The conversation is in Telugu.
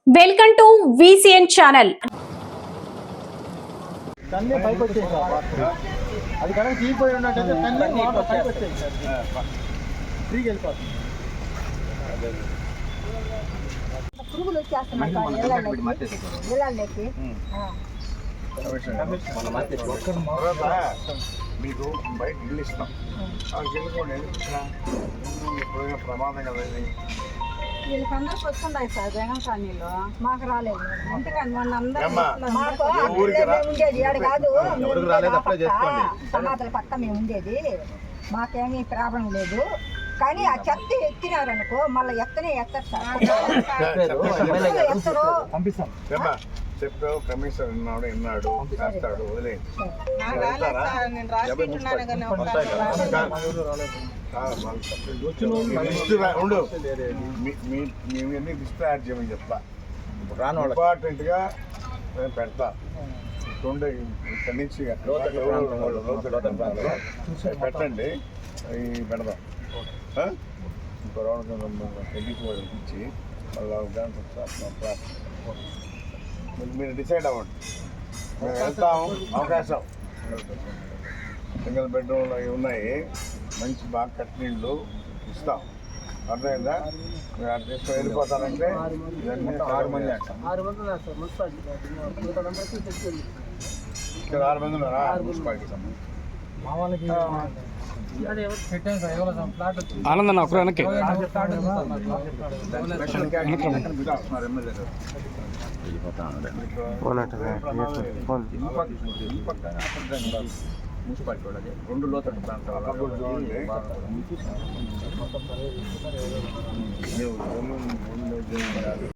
Welcome to VCN channel. తన్నే పైకి వచ్చేది సార్ అది కనుక తీపోయి ఉన్నట్టయితే తన్నే వాటర్ పైకి వచ్చేది సార్ ఫ్రీగా వెళ్ళిపోతుంది. పురుగులు వచ్చేస్తున్నాయి మీకు బయట ఇల్లు ఇస్తాం గెలుకోండి ప్రమాదం కదా. వీళ్ళకందరికి వస్తున్నాయి సార్ జగన్ కాలనీలో, మాకు రాలేదు. ఎందుకని మొన్న ఉండేది ఆడ కాదు, సమాధుల పక్క మేము ఉండేది, మాకేమీ ప్రాబ్లం లేదు. కానీ ఆ చెత్త ఎత్తినారనుకో మళ్ళీ ఎత్తనే ఎత్తరు సార్. ఎత్తరు పంపిస్తాం చెప్పావు. కమిషనర్ విన్నాడు చేస్తాడు, వదిలేయండి. మేము డిస్ప్లే యాడ్ చేయమని చెప్తా. ఇంపార్టెంట్ గా నేను పెడతా. ఇక్కడి నుంచి పెట్టండి, పెడదాం. ఇంకో రౌండ్ ఇచ్చి మళ్ళీ మీరు డిసైడ్ అవ్వండి. మేము వెళ్తాము, అవకాశం. సింగిల్ బెడ్రూమ్లు అవి ఉన్నాయి, మంచి బాగా కట్టినీళ్ళు ఇస్తాం. అర్థమైందా? మీరు అటు తీసుకొని వెళ్ళిపోతానంటే ఇవన్నీ 6 మంది అంటాం. ఇక్కడ 6 మంది ఉన్నారా మున్సిపాలిటీ సంబంధించి? ఆనందన్న ఒకరు వెనక్కి మున్సిపాలిటీ వాళ్ళది 2 లోతట్టు ప్రాంతాలు